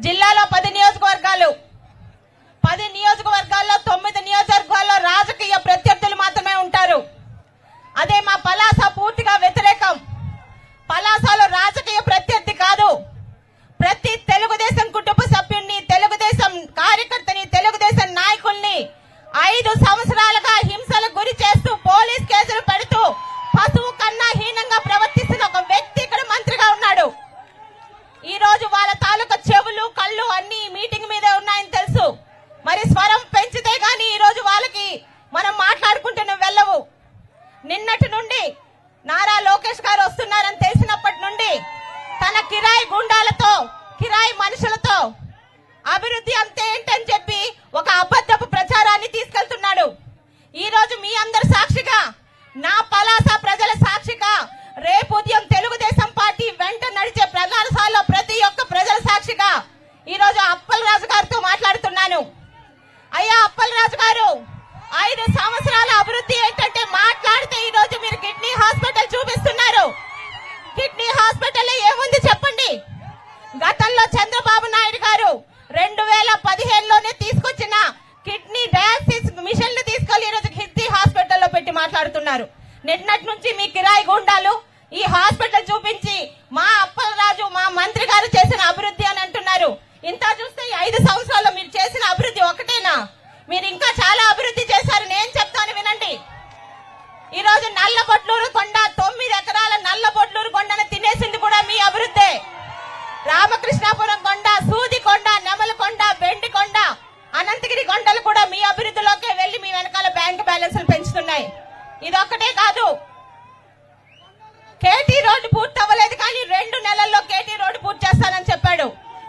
జిల్లాలో 10 నియోజకవర్గాలు, 10 నియోజకవర్గాల్లో 9 నియోజకవర్గాల్లో రాజకీయ ప్రత్యర్థులు మాత్రమే ఉంటారు. అదే మా పలాస పూర్తిగా వ్యతిరేకం. పలాసలో రాజకీయ ప్రత్యర్థి కాదు, ప్రతి తెలుగుదేశం కుటుంబ సభ్యుల్ని, తెలుగుదేశం కార్యకర్తని, తెలుగుదేశం నాయకుల్ని 5 సంవత్సరాలుగా హింసలకు గురి చేస్తూ పోలీస్ కేసులు పెడుతూ పశువు కన్నా హీనంగా ప్రవర్తిస్తున్న ఒక వ్యక్తి ఇక్కడ మంత్రిగా ఉన్నాడు. ఈ రోజు వాళ్ళ తాలూకా చెవులు, కళ్ళు అన్ని మీటింగ్ మీదే ఉన్నాయని తెలుసు. మరి స్వరం పెంచితే గాని ఈ రోజు వాళ్ళకి మనం మాట్లాడుకుంటున్న వెళ్ళవు. నిన్నటి నుండి నారా లోకేష్ గారు వస్తున్నారని తెలిసినప్పటి నుండి తన కిరాయి గుండాలతో, కిరాయి మనుషులతో అభివృద్ధి అంతే ఏంటని చెప్పి ఒక అబద్ధపు ప్రచారాన్ని తీసుకెళ్తున్నాడు. ఈ రోజు మీ అందరి సాక్షిగా, నా పలాస ప్రజల సాక్షిగా, రేపు ఉదయం తెలుగుదేశం పార్టీ వెంట నడిచే ప్రజాసాల్లో ప్రతి ఒక్క ప్రజల సాక్షిగా ఈ రోజు అప్పలరాజు గారితో మాట్లాడుతున్నాను. అయ్యా అప్పలరాజు గారు, 5 సంవత్సరాల అభివృద్ధి ఏంటంటే మాట్లాడితే ఈ రోజు మీరు కిడ్నీ హాస్పిటల్ చూపిస్తున్నారు. కిడ్నీ హాస్పిటల్ ఏముంది చెప్పండి? గతంలో చంద్రబాబు నాయుడు గారు 2015లోనే తీసుకొచ్చిన కిడ్నీ డయాలసిస్ మిషన్ ను తీసుకెళ్లి ఈ రోజు కిడ్నీ హాస్పిటల్లో పెట్టి మాట్లాడుతున్నారు. నిన్నటి నుంచి మీ కిరాయి గుండాలు ఈ హాస్పిటల్ చూపించి మా అప్పలరాజు, మా మంత్రి గారు చేసిన అభివృద్ధి అని అంటున్నారు. ఇంత చూస్తే 5 సంవత్సరాల్లో మీరు చేసిన అభివృద్ధి ఒకటేనా? మీరు ఇంకా చాలా అభివృద్ధి చేశారు. నేను చెప్తాను వినండి. ఈ రోజు నల్లబొట్లూరు కొండ, 9 ఎకరాల నల్లబొట్లూరు కొండను తినేసింది కూడా మీ అభివృద్ధే. రామకృష్ణాపురం కొండ, సూది కొండ, నెమలకొండ, బెండి కొండ, అనంతగిరి కొండలు కూడా మీ అభివృద్ధిలోకే వెళ్లి మీ వెనకాల బ్యాంక్ బ్యాలెన్సులు పెంచుతున్నాయి. ఇదొక్కటే కాదు, కేటీ రోడ్డు పూర్తి అవ్వలేదు కానీ 2 నెలల్లో కేటీ రోడ్డు పూర్తి చేస్తానని చెప్పాడు.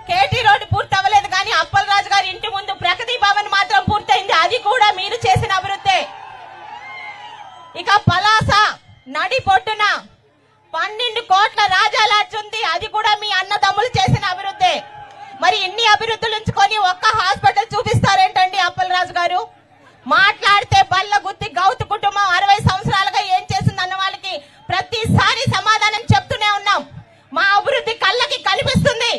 కేటీ రోడ్డు పూర్తి అవ్వలేదు కానీ అప్పలరాజు గారి ఇంటి ముందు ప్రగతి భవన్ మాత్రం పూర్తయింది. అది కూడా మీరు చేసిన అభివృద్ధే. ఇక పలాస నడి పొట్టున 12 కోట్ల రాజాలాడ్చి ఉంది. అది కూడా మీ అన్నదమ్ములు చేసిన అభివృద్ధే. మరి ఇన్ని అభివృద్ధులు ఉంచుకొని ఒక్క హాస్పిటల్ చూపిస్తారేంటండి అప్పలరాజు గారు? మాట్లాడితే బల్ల గుత్తి గౌతు కుటుంబం 60 సంవత్సరాలుగా ఏం చేసిందన్న వాళ్ళకి ప్రతిసారి సమాధానం చెప్తూనే ఉన్నాం. మా అభివృద్ధి కళ్ళకి కనిపిస్తుంది.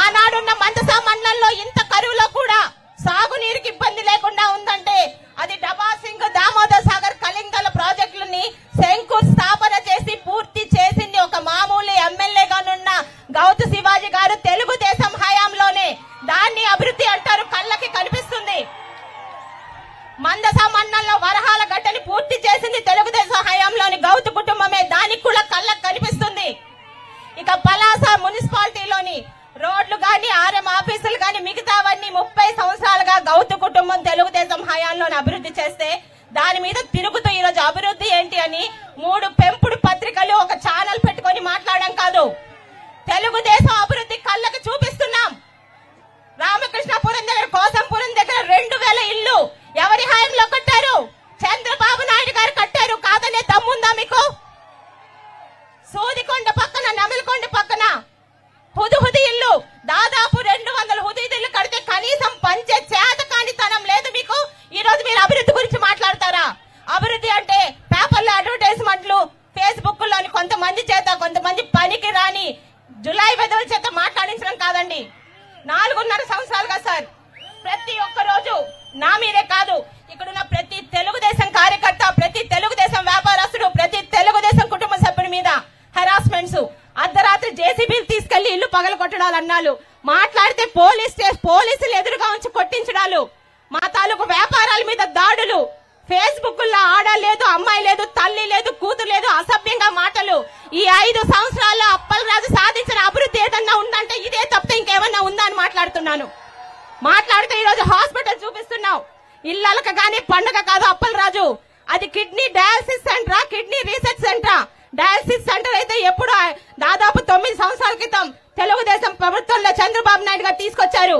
ఆనాడున్న మందసా మండలంలో ఇంత కరువులో కూడా సాగునీరుకి ఇబ్బంది లేకుండా ఉందంటే అది డబాసింగ్, దామోదర్ సాగర్, కలింగల ప్రాజెక్టులని శంకుస్థాపన చేసి పూర్తి చేసింది ఒక మామూలు ఎమ్మెల్యేగానున్న గౌతు శివాజీ గారు తెలుగుదేశం హయాంలోనే. దాన్ని అభివృద్ధి అంటారు, కళ్ళకి కనిపిస్తుంది. మందసా మండలంలో వరహాల గడ్డని పూర్తి చేసింది తెలుగుదేశం హయాంలోని గౌతు కుటుంబమే. దానికి కూడా కళ్ళకి కనిపిస్తుంది. ఇక పలాస మున్సిపాలిటీలోని రోడ్లు గాని, ఆర్ఎం ఆఫీసులు గాని మిగతావన్నీ 30 సంవత్సరాలుగా గౌతు కుటుంబం తెలుగుదేశం హయాంలోని అభివృద్ధి చేస్తే దాని మీద తిరుగుతూ ఈ రోజు అభివృద్ధి ఏంటి అని 3 పెంపుడు పత్రికలు, ఒక ఛానల్ పెట్టుకొని మాట్లాడడం కాదు, తెలుగుదేశం అభివృద్ధి కళ్ళకి చూపిస్తున్నాం. రామకృష్ణాపురం దగ్గర, కోసంపురం దగ్గర 2000 ఇల్లు ఎవరి హయాంలో కట్టారు? చంద్రబాబు నాయుడు గారు కట్టారు. కాదనే దమ్ముందా మీకు? సూదికొండ పక్కన, నెమలకొండ పక్కన హుదుహుది ఇల్లు, దాదాపు 200 హుదుహుది ఇల్లు కడితే కనీసం పంచే చేత కానితనం లేదు మీకు. ఈ రోజు మీరు అభివృద్ధి గురించి మాట్లాడతారా? అభివృద్ధి అంటే పేపర్లో అడ్వర్టైజ్మెంట్లు, ఫేస్బుక్ లోని కొంతమంది చేత, కొంతమంది పనికి రాని జులై వెదవుల చేత మాట్లాడించడం కాదండి. 4.5 సంవత్సరాలుగా సార్ ప్రతి ఒక్క రోజు నా మీరే కాదు, ఇక్కడున్న ప్రతి తెలుగుదేశం కార్యకర్త, ప్రతి తెలుగుదేశం వ్యాపారస్తుడు, ప్రతి తెలుగుదేశం కుటుంబ సభ్యుడి మీద హెరాస్మెంట్స్, అర్ధరాత్రి జేసీబీలు తీసుకెళ్లి ఇల్లు పగలగొట్టడాలు అన్నాలు, మాట్లాడితే పోలీసులు ఎదురుగా ఉంచి కొట్టించడాలు, మా తాలూకు వ్యాపారాల మీద దాడులు, ఫేస్బుక్ లో ఆడ లేదు, అమ్మాయి లేదు, తల్లి లేదు, కూతురు లేదు, అసభ్యంగా మాటలు. ఈ 5 సంవత్సరాల్లో అప్పలరాజు సాధించిన అభివృద్ధి ఏదన్నా ఉందంటే ఇదే తప్పితే ఇంకేమన్నా ఉందా అని మాట్లాడుతున్నాను. మాట్లాడితే ఈ రోజు హాస్పిటల్ చూపిస్తున్నావు. ఇళ్ళక గానీ పండుగ కాదు అప్పలరాజు. అది కిడ్నీ డయాలసిస్ సెంటరా, కిడ్నీ రీసెర్చ్ సెంటరా? డయాలసిస్ సెంటర్ అయితే ఎప్పుడు దాదాపు 9 సంవత్సరాల క్రితం తెలుగుదేశం ప్రభుత్వంలో చంద్రబాబు నాయుడు గారు తీసుకొచ్చారు.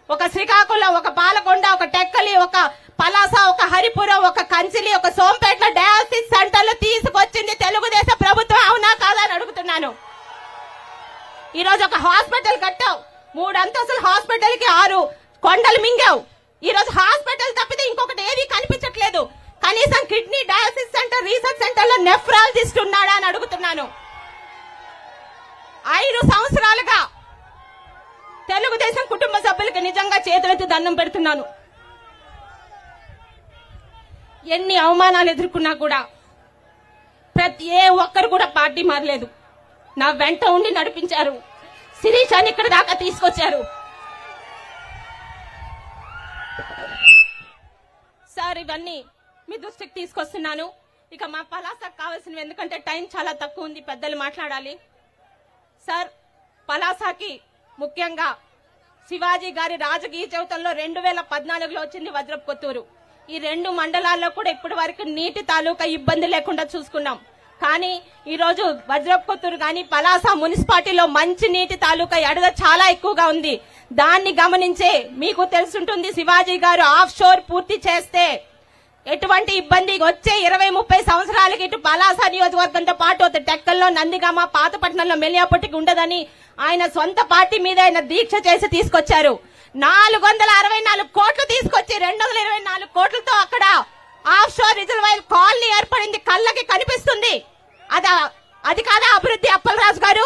ఒక శ్రీకాకుళం, ఒక పాలకొండ, ఒక టెక్కలి, ఒక పలాస, ఒక హరిపురం, ఒక కంచిలి, ఒక సోంపేట డయాలసిస్ సెంటర్లు తీసుకొచ్చింది తెలుగుదేశం ప్రభుత్వం. అవునా కాదా అని అడుగుతున్నాను. ఈ రోజు ఒక హాస్పిటల్ కట్టావు, 3 అంతస్తుల హాస్పిటల్ కి 6 కొండలు మింగావు. ఈ రోజు హాస్పిటల్ తప్పితే ఇంకొకటి ఏది కనిపించట్లేదు. కనీసం kidney dialysis centre, research centre లో నెఫ్రాలజిస్ట్ ఉన్నాడా అని అడుగుతున్నాను. 5 సంవత్సరాలుగా తెలుగుదేశం కుటుంబ సభ్యులకి నిజంగా చేతులెత్తి దండం పెడుతున్నాను. ఎన్ని అవమానాలు ఎదుర్కొన్నా కూడా ప్రతి ఒక్కరు కూడా పార్టీ మారలేదు. నా వెంట ఉండి నడిపించారు. శిరీషాని ఇక్కడ దాకా తీసుకొచ్చారు. సార్, ఇవన్నీ మీ దృష్టికి తీసుకొస్తున్నాను. ఇక మా పలాసకు కావాల్సినవి, ఎందుకంటే టైం చాలా తక్కువ ఉంది, పెద్దలు మాట్లాడాలి. సార్, పలాసకి ముఖ్యంగా శివాజీ గారి రాజకీయ జీవితంలో 2014లో వచ్చింది వజ్రపు కొత్తూరు. ఈ 2 మండలాల్లో కూడా ఇప్పటి వరకు నీటి తాలూకా ఇబ్బంది లేకుండా చూసుకున్నాం. కానీ ఈ రోజు వజ్రపు కొత్తూరు గాని పలాస మున్సిపాలిటీలో మంచి నీటి తాలూకా ఎడద చాలా ఎక్కువగా ఉంది. దాన్ని గమనించే మీకు తెలుసుంటుంది, శివాజీ గారు ఆఫ్ షోర్ పూర్తి చేస్తే ఎటువంటి ఇబ్బంది వచ్చే 20-30 సంవత్సరాలకి ఇటు పలాస నియోజకవర్గంతో పాటు టెక్కల్లో, నందిగామ, పాతపట్నంలో, మెలియాపట్టికి ఉండదని ఆయన సొంత పార్టీ మీద ఆయన దీక్ష చేసి తీసుకొచ్చారు. 464 కోట్లు తీసుకొచ్చి 224 కోట్లతో అక్కడ ఆఫ్ షోర్ రిజర్వాయర్ కాలనీ ఏర్పడింది. కళ్ళకి కనిపిస్తుంది. అది కాదా అభివృద్ధి అప్పలరాజు గారు?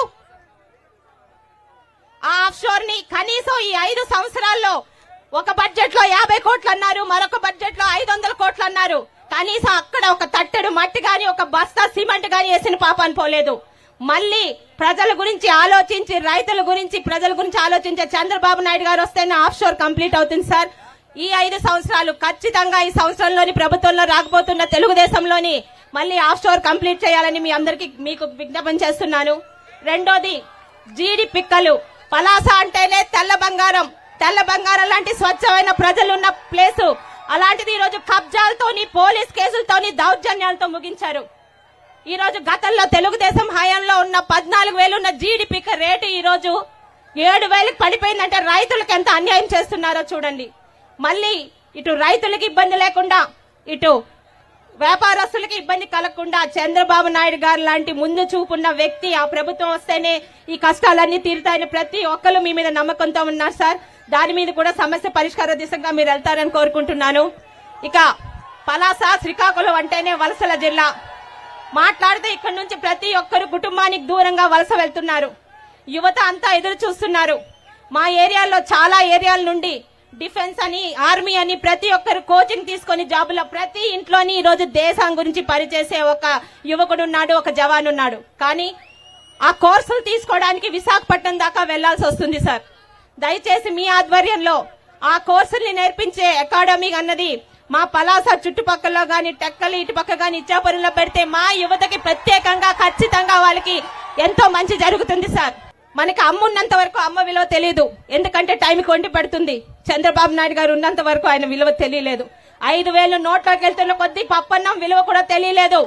ఆఫ్ షోర్ ని కనీసం ఈ 5 సంవత్సరాల్లో ఒక బడ్జెట్ లో 50 కోట్లు అన్నారు, మరొక బడ్జెట్ లో 500 కోట్లు అన్నారు. కనీసం అక్కడ ఒక తట్టెడు మట్టి గాని, ఒక బస్తా సిమెంట్ గాని వేసిన పాపాన్ని పోలేదు. మళ్ళీ ప్రజల గురించి ఆలోచించి, రైతుల గురించి, ప్రజల గురించి ఆలోచించే చంద్రబాబు నాయుడు గారు వస్తేనే ఆఫ్ షోర్ కంప్లీట్ అవుతుంది సార్. ఈ 5 సంవత్సరాలు ఖచ్చితంగా ఈ సంవత్సరంలోని ప్రభుత్వంలో రాకపోతున్న తెలుగుదేశంలోని మళ్ళీ ఆఫ్ షోర్ కంప్లీట్ చేయాలని మీ అందరికీ మీకు విజ్ఞాపన చేస్తున్నాను. రెండోది, జీడి పిక్కలు. పలాస అంటేనే తెల్ల బంగారం లాంటి స్వచ్ఛమైన ప్రజలున్న ప్లేసు. అలాంటిది ఈ రోజు కబ్జాలతోని, పోలీస్ కేసులతోని, దౌర్జన్యాలతో ముగించారు. ఈ రోజు గతంలో తెలుగుదేశం హయాంలో ఉన్న 14,000 ఉన్న జీడి పిక్క రేటు ఈ రోజు 7,000కి పడిపోయిందంటే రైతులకు ఎంత అన్యాయం చేస్తున్నారో చూడండి. మళ్ళీ ఇటు రైతులకు ఇబ్బంది లేకుండా, ఇటు వ్యాపారస్తులకి ఇబ్బంది కలగకుండా చంద్రబాబు నాయుడు గారు లాంటి ముందు చూపున్న వ్యక్తి ఆ ప్రభుత్వం వస్తేనే ఈ కష్టాలన్నీ తీరుతాయని ప్రతి ఒక్కరు మీ మీద నమ్మకంతో ఉన్నారు సార్. దాని మీద కూడా సమస్య పరిష్కార దిశగా మీరు వెళ్తారని కోరుకుంటున్నాను. ఇక పలాస, శ్రీకాకుళం అంటేనే వలసల జిల్లా. మాట్లాడితే ఇక్కడ నుంచి ప్రతి ఒక్కరు కుటుంబానికి దూరంగా వలస వెళ్తున్నారు. యువత అంతా ఎదురు చూస్తున్నారు. మా ఏరియాలో చాలా ఏరియాల నుండి డిఫెన్స్ అని, ఆర్మీ అని ప్రతి ఒక్కరు కోచింగ్ తీసుకుని జాబులో ప్రతి ఇంట్లోని ఈ రోజు దేశం గురించి పనిచేసే ఒక యువకుడు ఉన్నాడు, ఒక జవాన్ ఉన్నాడు. కానీ ఆ కోర్సులు తీసుకోవడానికి విశాఖపట్నం దాకా వెళ్లాల్సి వస్తుంది సార్. దయచేసి మీ ఆధ్వర్యంలో ఆ కోర్సుల్ని నేర్పించే అకాడమీ అన్నది మా పలాస చుట్టుపక్కల గాని, టెక్కలు ఇటుపక్క గాని, ఇచ్చాపురంలో పెడితే మా యువతకి ప్రత్యేకంగా ఖచ్చితంగా వాళ్ళకి ఎంతో మంచి జరుగుతుంది సార్. మనకి అమ్మ ఉన్నంత వరకు అమ్మ విలువ తెలియదు, ఎందుకంటే టైంకి వండి పెడుతుంది. చంద్రబాబు నాయుడు గారు ఉన్నంత వరకు ఆయన విలువ తెలియలేదు. 5,000 నోట్లోకి వెళ్తున్న కొద్దీ పప్పన్నం విలువ కూడా తెలియలేదు.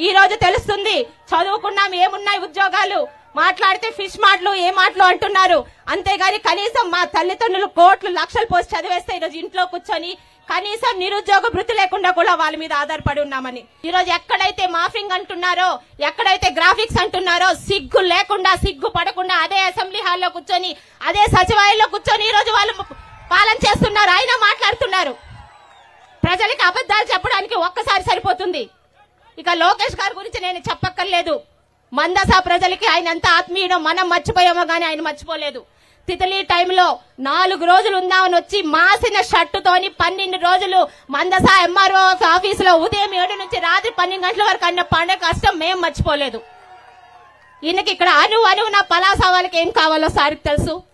ఈ రోజు తెలుస్తుంది. చదువుకున్నాం, ఏమున్నాయి ఉద్యోగాలు, మాట్లాడితే ఫిష్ మాటలు, ఏ మాటలు అంటున్నారు. అంతేగాని కనీసం మా తల్లిదండ్రులు కోట్లు లక్షలు పోసి చదివేస్తే ఈరోజు ఇంట్లో కూర్చొని కనీసం నిరుద్యోగ వృత్తి లేకుండా కూడా వాళ్ళ మీద ఆధారపడి ఉన్నామని. ఈ రోజు ఎక్కడైతే మాఫింగ్ అంటున్నారో, ఎక్కడైతే గ్రాఫిక్స్ అంటున్నారో, సిగ్గు లేకుండా, సిగ్గు పడకుండా అదే అసెంబ్లీ హాల్లో కూర్చొని, అదే సచివాలయంలో కూర్చొని ఈ రోజు వాళ్ళు పాలన చేస్తున్నారు. అయినా మాట్లాడుతున్నారు. ప్రజలకి అబద్దాలు చెప్పడానికి ఒక్కసారి సరిపోతుంది. ఇక లోకేష్ గారి గురించి నేను చెప్పక్కర్లేదు. మందస ప్రజలకి ఆయన ఎంత ఆత్మీయుడో మనం మర్చిపోయామో గానీ ఆయన మర్చిపోలేదు. తితలి టైంలో 4 రోజులు ఉందామని వచ్చి మాసిన షర్టుతోని 12 రోజులు మందస ఎంఆర్ఓ ఆఫీసులో ఉదయం 7 నుంచి రాత్రి 12 గంటల వరకు అన్న పండుగ కష్టం మేము మర్చిపోలేదు. ఈయనకి ఇక్కడ అణువున పలాస వాళ్ళకి ఏం కావాలో సారికి తెలుసు.